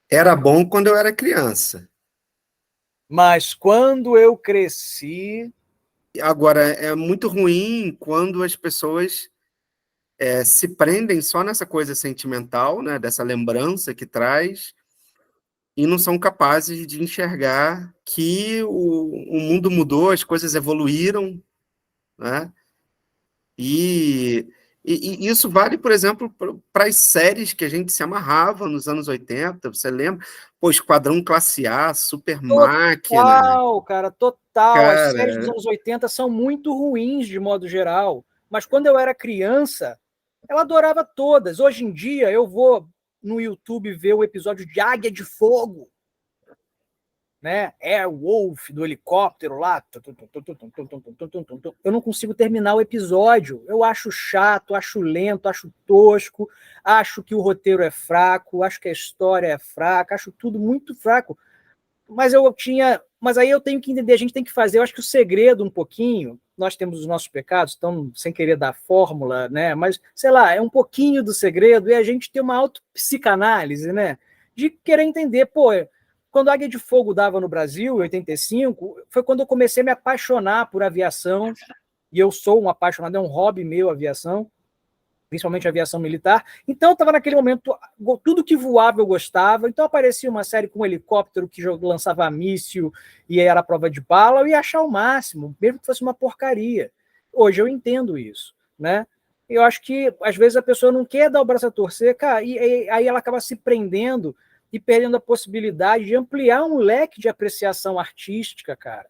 Era bom quando eu era criança. Mas quando eu cresci... Agora, é muito ruim quando as pessoas se prendem só nessa coisa sentimental, né, dessa lembrança que traz, e não são capazes de enxergar que o mundo mudou, as coisas evoluíram, né? E, e isso vale, por exemplo, para as séries que a gente se amarrava nos anos 80. Você lembra? Pô, Esquadrão Classe A, Super Máquina, Total, cara, total. As séries dos cara. anos 80 são muito ruins, de modo geral. Mas quando eu era criança, eu adorava todas. Hoje em dia, eu vou no YouTube ver o episódio de Águia de Fogo, né? Airwolf, do helicóptero lá. Eu não consigo terminar o episódio. Eu acho chato, acho lento, acho tosco, acho que o roteiro é fraco, acho que a história é fraca, acho tudo muito fraco. Mas aí eu tenho que entender, a gente tem que fazer, eu acho que o segredo um pouquinho, nós temos os nossos pecados, então, sem querer dar fórmula, né? Mas, sei lá, é um pouquinho do segredo, e a gente ter uma autopsicanálise, né? De querer entender, pô, quando a Águia de Fogo dava no Brasil, em 85, foi quando eu comecei a me apaixonar por aviação, e eu sou um apaixonado, é um hobby meu, aviação, principalmente aviação militar. Então, estava naquele momento, tudo que voava eu gostava. Então, aparecia uma série com um helicóptero que lançava míssil e era a prova de bala, eu ia achar o máximo, mesmo que fosse uma porcaria. Hoje eu entendo isso, né? Eu acho que, às vezes, a pessoa não quer dar o braço a torcer, cara, e aí ela acaba se prendendo e perdendo a possibilidade de ampliar um leque de apreciação artística, cara.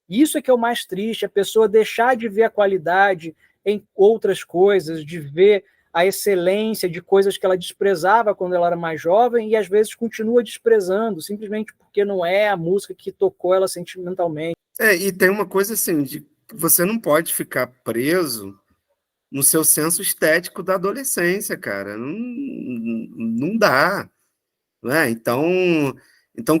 Isso é que é o mais triste, a pessoa deixar de ver a qualidade em outras coisas, de ver a excelência de coisas que ela desprezava quando ela era mais jovem e às vezes continua desprezando, simplesmente porque não é a música que tocou ela sentimentalmente. E tem uma coisa assim, de você não pode ficar preso no seu senso estético da adolescência, cara. Não, não dá, né? Então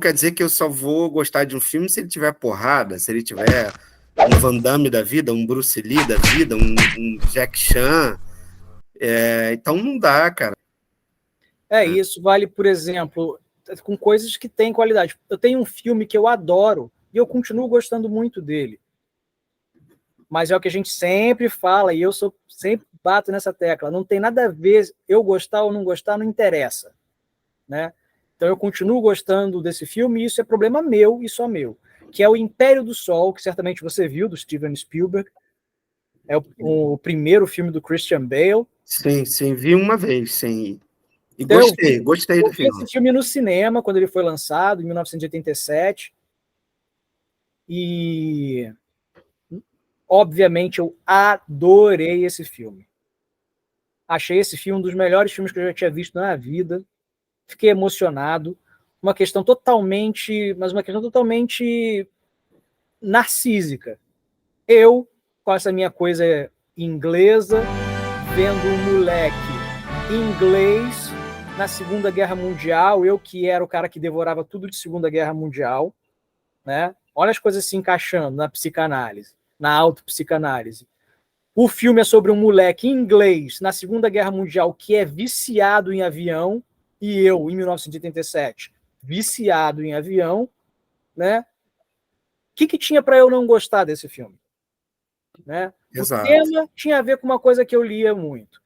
quer dizer que eu só vou gostar de um filme se ele tiver porrada, se ele tiver um Van Damme da vida, um Bruce Lee da vida, um Jack Chan. Então não dá, cara. Isso vale, por exemplo, com coisas que têm qualidade. Eu tenho um filme que eu adoro e eu continuo gostando muito dele. Mas é o que a gente sempre fala, e eu sempre bato nessa tecla. Não tem nada a ver eu gostar ou não gostar, não interessa, né? Então eu continuo gostando desse filme e isso é problema meu e só meu, que é o Império do Sol, que certamente você viu, do Steven Spielberg. É o primeiro filme do Christian Bale. Sim, sim, vi uma vez, sim. E Então gostei eu do vi esse filme. filme no cinema quando ele foi lançado, em 1987. E obviamente eu adorei esse filme. Achei esse filme um dos melhores filmes que eu já tinha visto na vida. Fiquei emocionado. Mas uma questão totalmente narcísica. Eu, com essa minha coisa inglesa, vendo um moleque inglês na Segunda Guerra Mundial, eu que era o cara que devorava tudo de Segunda Guerra Mundial, né? Olha as coisas se encaixando na psicanálise, na autopsicanálise. O filme é sobre um moleque inglês na Segunda Guerra Mundial que é viciado em avião, e eu, em 1987, viciado em avião, né? O que tinha para eu não gostar desse filme? Né? O Exato. tema tinha a ver com uma coisa que eu lia muito.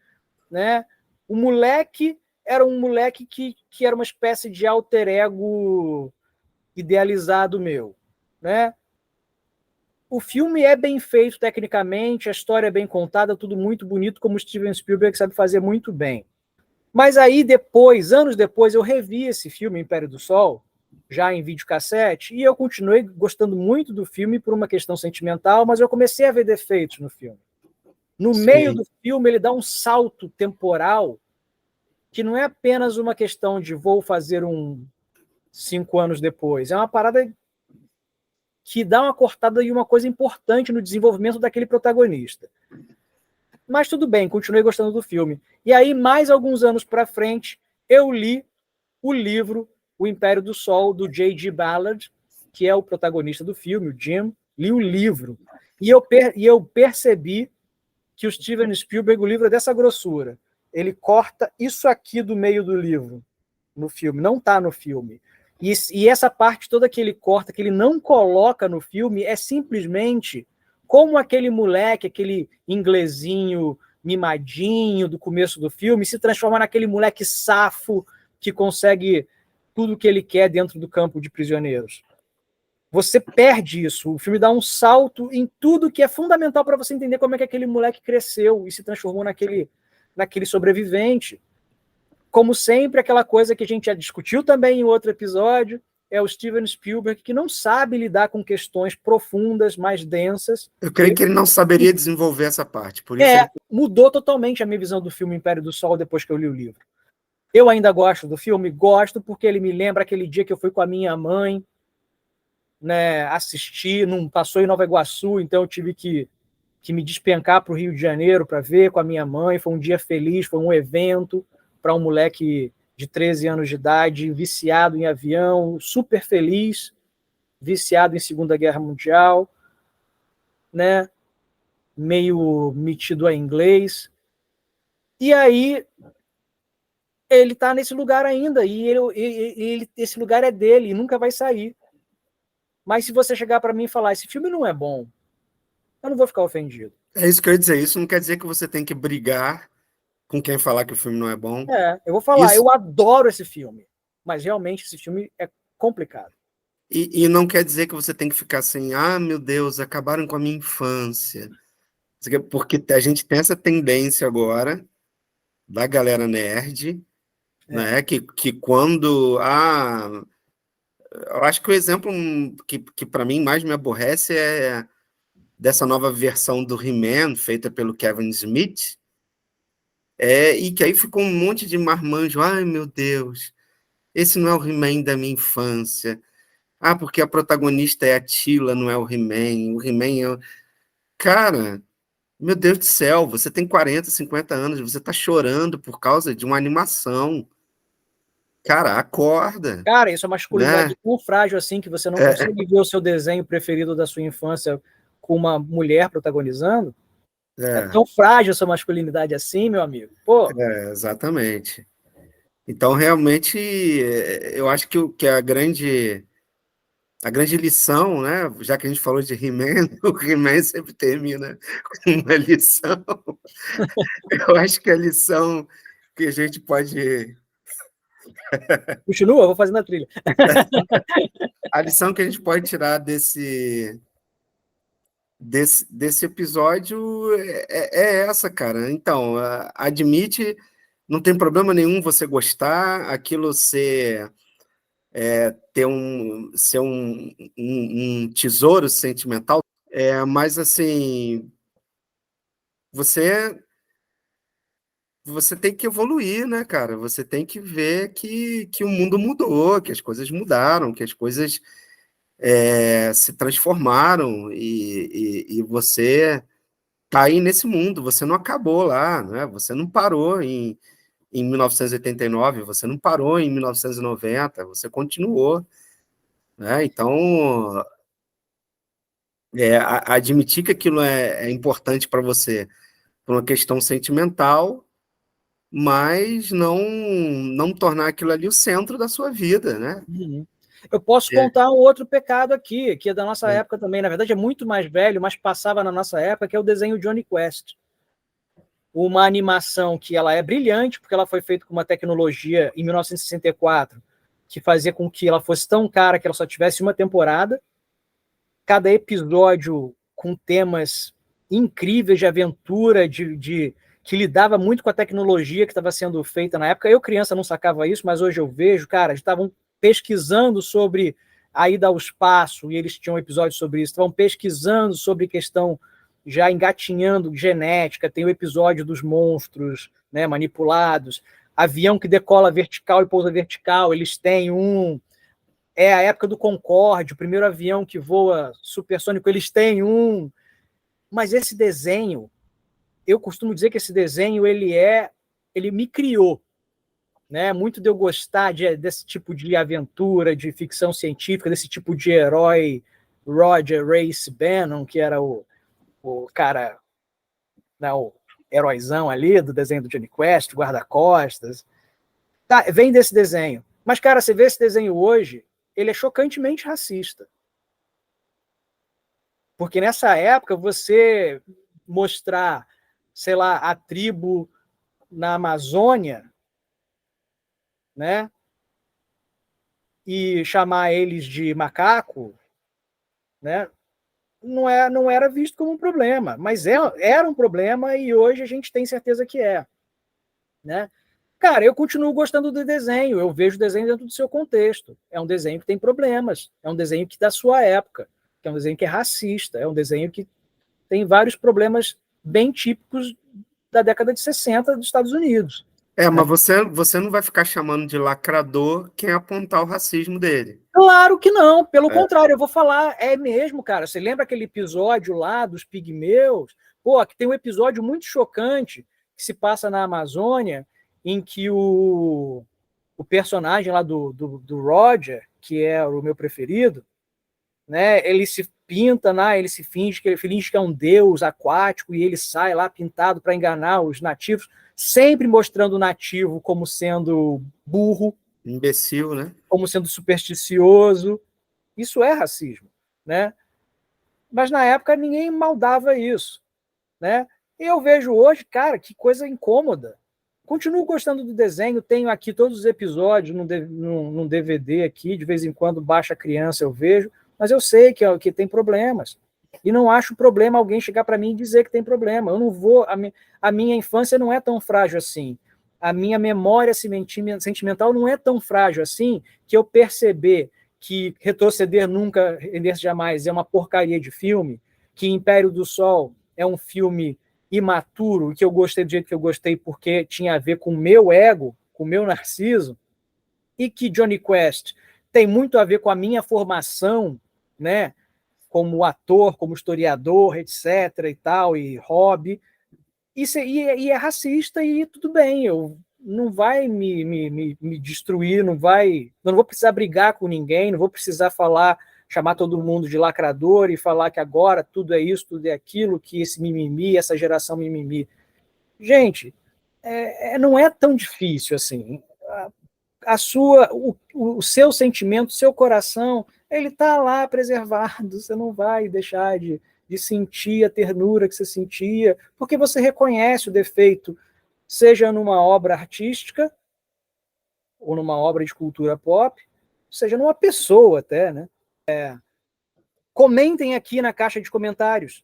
Né? O moleque era um moleque que era uma espécie de alter ego idealizado meu. Né? O filme é bem feito tecnicamente, a história é bem contada, tudo muito bonito, como o Steven Spielberg sabe fazer muito bem. Mas aí depois, anos depois, eu revi esse filme, Império do Sol, já em videocassete, e eu continuei gostando muito do filme por uma questão sentimental, mas eu comecei a ver defeitos no filme. No meio Sim. do filme, ele dá um salto temporal que não é apenas uma questão de vou fazer 5 anos depois, é uma parada que dá uma cortada e uma coisa importante no desenvolvimento daquele protagonista. Mas tudo bem, continuei gostando do filme. E aí, mais alguns anos para frente, eu li o livro O Império do Sol, do J.G. Ballard, que é o protagonista do filme, o Jim. Li o livro. E eu percebi que o Steven Spielberg, o livro é dessa grossura. Ele corta isso aqui do meio do livro. no filme, não está no filme. E essa parte toda que ele corta, que ele não coloca no filme, é simplesmente como aquele moleque, aquele inglesinho mimadinho do começo do filme, se transforma naquele moleque safo que consegue tudo que ele quer dentro do campo de prisioneiros. Você perde isso. O filme dá um salto em tudo que é fundamental para você entender como é que aquele moleque cresceu e se transformou naquele sobrevivente. Como sempre, aquela coisa que a gente já discutiu também em outro episódio, é o Steven Spielberg, que não sabe lidar com questões profundas, mais densas. Eu creio que ele não saberia desenvolver essa parte. Por isso mudou totalmente a minha visão do filme Império do Sol depois que eu li o livro. Eu ainda gosto do filme, gosto porque ele me lembra aquele dia que eu fui com a minha mãe, né, assistir, não passou em Nova Iguaçu, então eu tive que me despencar para o Rio de Janeiro para ver com a minha mãe. Foi um dia feliz, foi um evento para um moleque de 13 anos de idade, viciado em avião, super feliz, viciado em Segunda Guerra Mundial, né, meio metido a inglês. E aí ele está nesse lugar ainda, e esse lugar é dele, e nunca vai sair. Mas se você chegar para mim e falar, esse filme não é bom, eu não vou ficar ofendido. É isso que eu ia dizer. Isso não quer dizer que você tem que brigar com quem falar que o filme não é bom. Eu vou falar, eu adoro esse filme, mas realmente esse filme é complicado. E não quer dizer que você tem que ficar assim, meu Deus, acabaram com a minha infância. Porque a gente tem essa tendência agora da galera nerd, né? Que quando... eu acho que o exemplo que para mim mais me aborrece é dessa nova versão do He-Man, feita pelo Kevin Smith, e que aí ficou um monte de marmanjo. Ai, meu Deus, esse não é o He-Man da minha infância. Porque a protagonista é a Tila, não é o He-Man. O He-Man é... Cara, meu Deus do céu, você tem 40, 50 anos, você tá chorando por causa de uma animação. Cara, acorda. Cara, isso é uma masculinidade Né? tão frágil assim que você não consegue ver o seu desenho preferido da sua infância com uma mulher protagonizando. É tão frágil essa masculinidade assim, meu amigo. Pô. Exatamente. Então, realmente, eu acho que a grande lição, né? Já que a gente falou de He-Man, o He-Man sempre termina com uma lição. Eu acho que a lição que a gente pode... Continua, eu vou fazendo a trilha. A lição que a gente pode tirar desse episódio é essa, cara. Então, admite, não tem problema nenhum você gostar, aquilo ser um tesouro sentimental, mas assim, você tem que evoluir, né, cara? Você tem que ver que o mundo mudou, que as coisas mudaram, que as coisas se transformaram e você tá aí nesse mundo, você não acabou lá, né? Você não parou em 1989, você não parou em 1990, você continuou, né? Então, admitir que aquilo é importante para você por uma questão sentimental, mas não tornar aquilo ali o centro da sua vida, né? Eu posso contar um outro pecado aqui, que é da nossa época também, na verdade é muito mais velho, mas passava na nossa época, que é o desenho Johnny Quest. Uma animação que ela é brilhante, porque ela foi feita com uma tecnologia em 1964, que fazia com que ela fosse tão cara que ela só tivesse uma temporada. Cada episódio com temas incríveis de aventura, que lidava muito com a tecnologia que estava sendo feita na época. Eu, criança, não sacava isso, mas hoje eu vejo, cara, estavam pesquisando sobre a ida ao espaço, e eles tinham episódios sobre isso, estavam pesquisando sobre questão, já engatinhando genética, tem o episódio dos monstros, né, manipulados, avião que decola vertical e pousa vertical, eles têm um... É a época do Concorde, o primeiro avião que voa supersônico, eles têm um... Mas esse desenho, eu costumo dizer que esse desenho, ele me criou, né? Muito de eu gostar desse tipo de aventura, de ficção científica, desse tipo de herói, Roger Race Bannon, que era o cara, né, o heróizão ali do desenho do Johnny Quest, guarda-costas. Tá, vem desse desenho. Mas, cara, você vê esse desenho hoje, ele é chocantemente racista. Porque nessa época, você mostrar, sei lá, a tribo na Amazônia, né? E chamar eles de macaco, né? Não era visto como um problema, mas era um problema e hoje a gente tem certeza que é, né? Cara, eu continuo gostando do desenho, eu vejo o desenho dentro do seu contexto. É um desenho que tem problemas, é um desenho que da sua época, que é um desenho que é racista, é um desenho que tem vários problemas bem típicos da década de 60 dos Estados Unidos. Mas você não vai ficar chamando de lacrador quem apontar o racismo dele. Claro que não, pelo contrário, eu vou falar, é mesmo, cara. Você lembra aquele episódio lá dos pigmeus? Pô, que tem um episódio muito chocante que se passa na Amazônia, em que o personagem lá do Roger, que é o meu preferido, né, ele se pinta, né, ele finge que é um deus aquático e ele sai lá pintado para enganar os nativos, sempre mostrando o nativo como sendo burro, imbecil, né? Como sendo supersticioso. Isso é racismo, né? Mas na época ninguém maldava isso, né? E eu vejo hoje, cara, que coisa incômoda. Continuo gostando do desenho, tenho aqui todos os episódios num DVD aqui, de vez em quando baixa a criança, eu vejo, mas eu sei que tem problemas. E não acho problema alguém chegar para mim e dizer que tem problema. Eu não vou. A minha infância não é tão frágil assim. A minha memória sentimental não é tão frágil assim que eu perceber que Retroceder Nunca, Render-se Jamais é uma porcaria de filme, que Império do Sol é um filme imaturo, que eu gostei do jeito que eu gostei porque tinha a ver com o meu ego, com o meu narciso, e que Johnny Quest tem muito a ver com a minha formação, né, como ator, como historiador, etc. e tal, e hobby, e é racista e tudo bem, não vai me destruir, não vou precisar brigar com ninguém, não vou precisar chamar todo mundo de lacrador e falar que agora tudo é isso, tudo é aquilo, que esse mimimi, essa geração mimimi. Gente, não é tão difícil assim. O seu sentimento, o seu coração, ele está lá preservado, você não vai deixar de sentir a ternura que você sentia, porque você reconhece o defeito, seja numa obra artística, ou numa obra de cultura pop, seja numa pessoa até, né? Comentem aqui na caixa de comentários.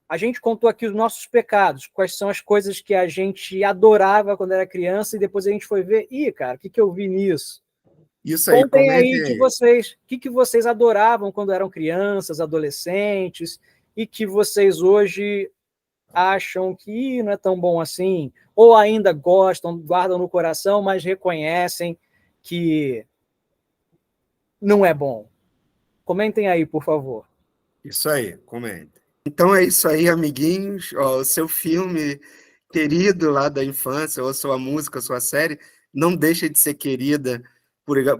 A gente contou aqui os nossos pecados, quais são as coisas que a gente adorava quando era criança e depois a gente foi ver, cara, o que eu vi nisso? Isso aí, contem aí que vocês adoravam quando eram crianças, adolescentes, e que vocês hoje acham que não é tão bom assim, ou ainda gostam, guardam no coração, mas reconhecem que não é bom. Comentem aí, por favor. Isso aí, comenta. Então é isso aí, amiguinhos. O seu filme querido lá da infância, ou sua música, sua série, não deixa de ser querida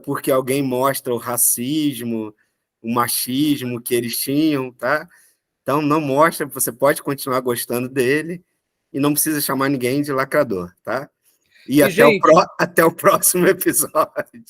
porque alguém mostra o racismo, o machismo que eles tinham, tá? Então não mostra, você pode continuar gostando dele e não precisa chamar ninguém de lacrador, tá? E até, gente, até o próximo episódio.